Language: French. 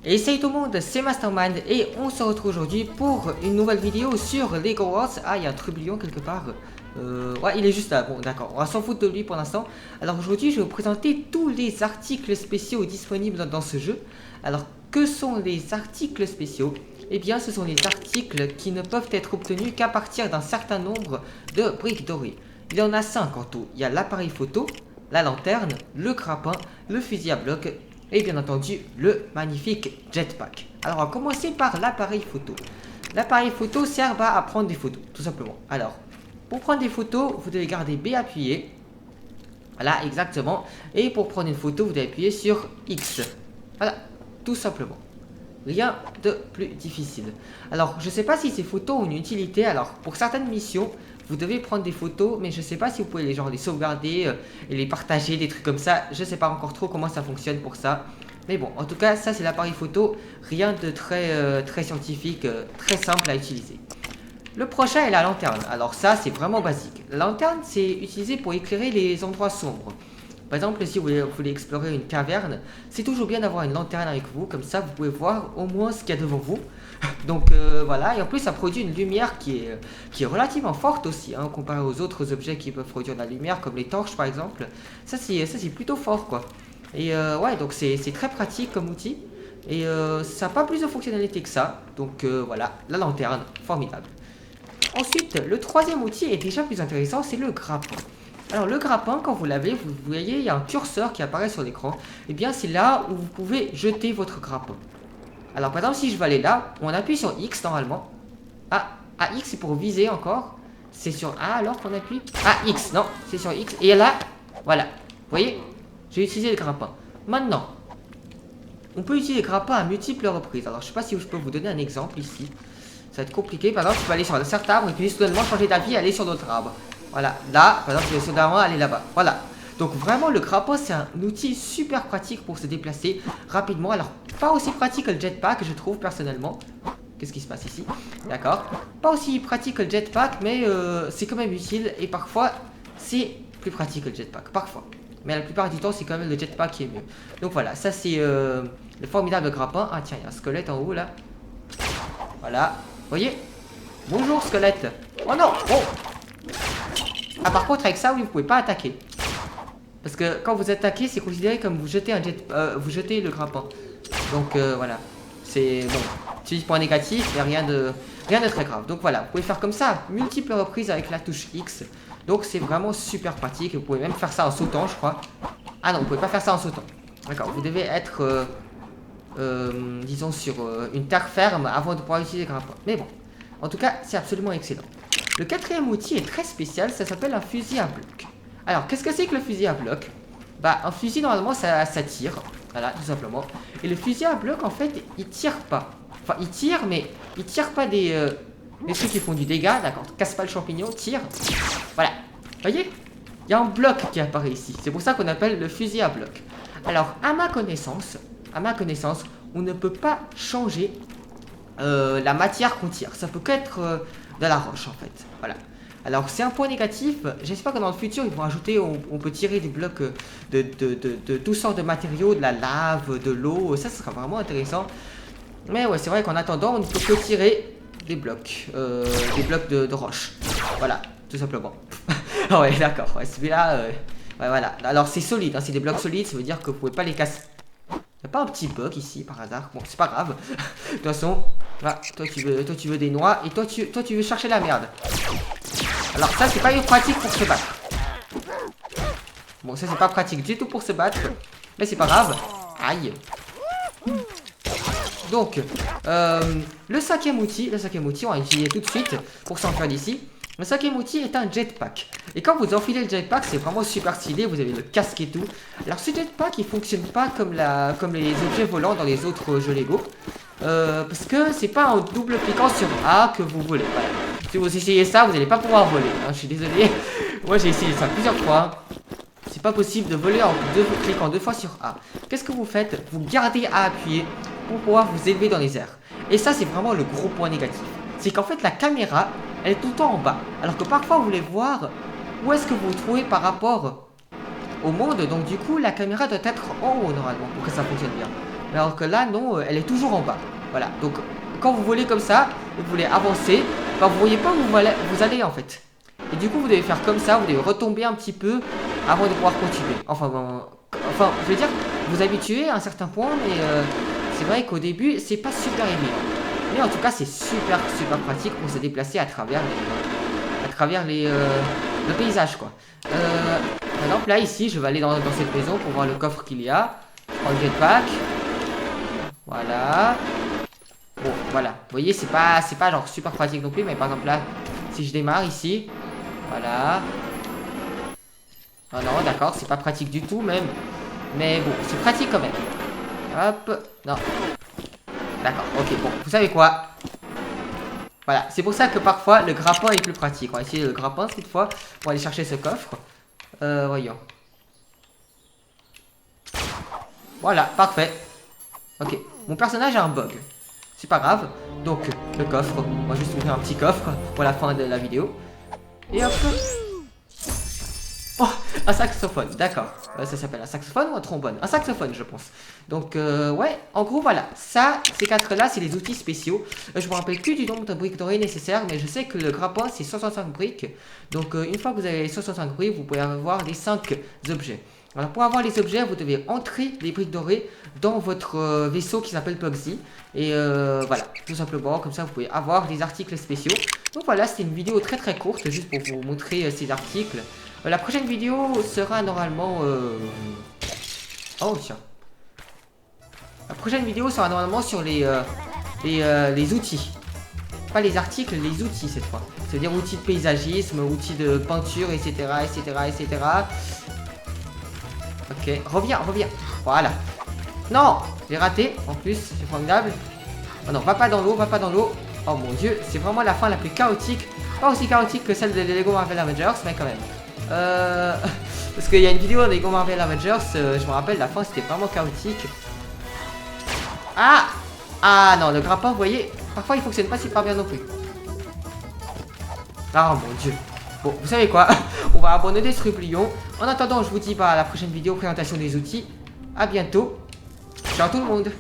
Et salut tout le monde, c'est Mastermind et on se retrouve aujourd'hui pour une nouvelle vidéo sur Lego Wars. Ah, il y a un trublion quelque part. Ouais, il est juste là. Bon, d'accord, on va s'en foutre de lui pour l'instant. Alors aujourd'hui, je vais vous présenter tous les articles spéciaux disponibles dans ce jeu. Alors, que sont les articles spéciaux? Eh bien, ce sont les articles qui ne peuvent être obtenus qu'à partir d'un certain nombre de briques dorées. Il y en a 5 en tout. Il y a l'appareil photo, la lanterne, le grappin, le fusil à bloc et bien entendu le magnifique jetpack. Alors on va commencer par l'appareil photo. L'appareil photo sert à prendre des photos, tout simplement. Alors, pour prendre des photos, vous devez garder B appuyé. Voilà, exactement. Et pour prendre une photo, vous devez appuyer sur X. Voilà, tout simplement. Rien de plus difficile. Alors, je sais pas si ces photos ont une utilité. Alors, pour certaines missions, vous devez prendre des photos, mais je sais pas si vous pouvez les sauvegarder et les partager, des trucs comme ça. Je sais pas encore trop comment ça fonctionne pour ça. Mais bon, en tout cas, ça c'est l'appareil photo. Rien de très scientifique, très simple à utiliser. Le prochain est la lanterne. Alors ça, c'est vraiment basique. La lanterne, c'est utilisé pour éclairer les endroits sombres. Par exemple, si vous voulez explorer une caverne, c'est toujours bien d'avoir une lanterne avec vous, comme ça vous pouvez voir au moins ce qu'il y a devant vous. Donc voilà, et en plus ça produit une lumière qui est relativement forte aussi, hein, comparé aux autres objets qui peuvent produire de la lumière, comme les torches par exemple. Ça c'est plutôt fort quoi. Et ouais, donc c'est très pratique comme outil, et ça n'a pas plus de fonctionnalité que ça. Donc voilà, la lanterne, formidable. Ensuite, le troisième outil est déjà plus intéressant, c'est le grappin. Alors le grappin, quand vous l'avez, vous voyez, il y a un curseur qui apparaît sur l'écran. Et bien c'est là où vous pouvez jeter votre grappin. Alors par exemple, si je vais aller là, on appuie sur X normalement. Ah, X c'est pour viser encore. C'est sur A alors qu'on appuie. Ah, X, non, c'est sur X. Et là, voilà, vous voyez, j'ai utilisé le grappin. Maintenant, on peut utiliser le grappin à multiples reprises. Alors je sais pas si je peux vous donner un exemple ici. Ça va être compliqué. Par exemple, je peux aller sur un certain arbre et puis soudainement changer d'avis et aller sur d'autres arbres. Voilà, là, par exemple, je vais soudainement aller là-bas. Voilà. Donc vraiment, le grappin, c'est un outil super pratique pour se déplacer rapidement. Alors, pas aussi pratique que le jetpack, je trouve, personnellement. Qu'est-ce qui se passe ici? D'accord. Pas aussi pratique que le jetpack, mais c'est quand même utile. Et parfois, c'est plus pratique que le jetpack. Parfois. Mais la plupart du temps, c'est quand même le jetpack qui est mieux. Donc voilà, ça c'est le formidable grappin. Ah tiens, il y a un squelette en haut, là. Voilà. Vous voyez? Bonjour, squelette. Oh non! Oh! Ah, par contre, avec ça, oui, vous pouvez pas attaquer. Parce que quand vous attaquez, c'est considéré comme vous jetez vous jetez le grappin. Donc voilà. C'est bon. C'est juste point négatif, mais rien de très grave. Donc voilà, vous pouvez faire comme ça, multiples reprises avec la touche X. Donc c'est vraiment super pratique. Vous pouvez même faire ça en sautant, je crois. Ah non, vous pouvez pas faire ça en sautant. D'accord, vous devez être, disons, sur une terre ferme avant de pouvoir utiliser le grappin. Mais bon, en tout cas, c'est absolument excellent. Le quatrième outil est très spécial, ça s'appelle un fusil à bloc. Alors, qu'est-ce que c'est que le fusil à bloc? Bah, un fusil, normalement, ça tire. Voilà, tout simplement. Et le fusil à bloc, en fait, il tire pas. Enfin, il tire, mais il tire pas des trucs qui font du dégât, d'accord. Casse pas le champignon, tire. Voilà. Vous voyez? Il y a un bloc qui apparaît ici. C'est pour ça qu'on appelle le fusil à bloc. Alors, à ma connaissance, on ne peut pas changer la matière qu'on tire. Ça peut qu'être de la roche, en fait. Voilà. Alors c'est un point négatif, j'espère que dans le futur ils vont ajouter, on peut tirer des blocs de toutes sortes de matériaux, de la lave, de l'eau, ça sera vraiment intéressant. Mais ouais, c'est vrai qu'en attendant on ne peut que tirer des blocs de roche. Voilà, tout simplement. Ah ouais, d'accord, ouais, celui-là, ouais, voilà. Alors c'est solide, hein, c'est des blocs solides, ça veut dire que vous pouvez pas les casser. Y'a pas un petit bug ici par hasard? Bon, c'est pas grave. De toute façon, là, toi tu veux des noix et toi tu veux chercher la merde. Alors ça c'est pas une pratique pour se battre. Bon, ça c'est pas pratique du tout pour se battre. Mais c'est pas grave. Aïe. Donc le cinquième outil, on va l'utiliser tout de suite pour s'enfuir d'ici. Le cinquième outil est un jetpack. Et quand vous enfilez le jetpack, c'est vraiment super stylé. Vous avez le casque et tout. Alors ce jetpack, il fonctionne pas comme les objets volants dans les autres jeux Lego. Parce que c'est pas en double cliquant sur A que vous volez. Voilà. Si vous essayez ça, vous n'allez pas pouvoir voler. Hein, je suis désolé. Moi j'ai essayé ça plusieurs fois. C'est pas possible de voler en cliquant 2 fois sur A. Qu'est-ce que vous faites? Vous gardez A appuyé pour pouvoir vous élever dans les airs. Et ça, c'est vraiment le gros point négatif. C'est qu'en fait, la caméra, elle est tout le temps en bas. Alors que parfois, vous voulez voir où est-ce que vous vous trouvez par rapport au monde. Donc du coup, la caméra doit être en haut normalement pour que ça fonctionne bien. Alors que là, non, elle est toujours en bas. Voilà, donc quand vous volez comme ça, et vous voulez avancer, bah, vous voyez pas où vous allez en fait. Et du coup, vous devez faire comme ça, vous devez retomber un petit peu avant de pouvoir continuer. Enfin, je veux dire, vous habituez à un certain point, mais c'est vrai qu'au début, c'est pas super évident. Mais en tout cas, c'est super pratique pour se déplacer à travers le paysage, quoi. Par exemple, là, ici, je vais aller dans cette maison pour voir le coffre qu'il y a. Je prends le jetpack. Voilà. Bon, voilà. Vous voyez, c'est pas genre super pratique non plus, mais par exemple là, si je démarre ici, voilà. Oh non, d'accord, c'est pas pratique du tout même. Mais bon, c'est pratique quand même. Hop, non. D'accord, ok, bon, vous savez quoi? Voilà, c'est pour ça que parfois le grappin est plus pratique. On va essayer le grappin cette fois pour aller chercher ce coffre. Voyons. Voilà, parfait. Ok, mon personnage a un bug. C'est pas grave. Donc, le coffre. On va juste ouvrir un petit coffre pour la fin de la vidéo. Et hop. Oh, un saxophone, d'accord. Ça s'appelle un saxophone ou un trombone? Un saxophone, je pense. Donc, ouais, en gros, voilà. Ça, ces quatre-là, c'est les outils spéciaux. Je me rappelle plus du nombre de briques dorées nécessaires, mais je sais que le grappin, c'est 65 briques. Donc, une fois que vous avez les 65 briques, vous pouvez avoir les 5 objets. Alors, pour avoir les objets, vous devez entrer les briques dorées dans votre vaisseau qui s'appelle Pugsy. Et voilà, tout simplement, comme ça, vous pouvez avoir des articles spéciaux. Donc voilà, c'était une vidéo très courte, juste pour vous montrer ces articles. La prochaine vidéo sera normalement... Oh tiens. La prochaine vidéo sera normalement sur les outils. Pas les articles, les outils cette fois. C'est-à-dire outils de paysagisme, outils de peinture, etc. Ok, reviens. Voilà. Non, j'ai raté. En plus, c'est formidable. Oh non, va pas dans l'eau. Oh mon dieu, c'est vraiment la fin la plus chaotique. Pas aussi chaotique que celle de Lego Marvel Avengers, mais quand même. Parce qu'il y a une vidéo de Lego Marvel Avengers, je me rappelle, la fin c'était vraiment chaotique. Ah non, le grappin, vous voyez, parfois il fonctionne pas super bien non plus. Oh mon dieu. Bon, vous savez quoi? On va abandonner ce rublion. En attendant, je vous dis à la prochaine vidéo présentation des outils. À bientôt. Ciao tout le monde.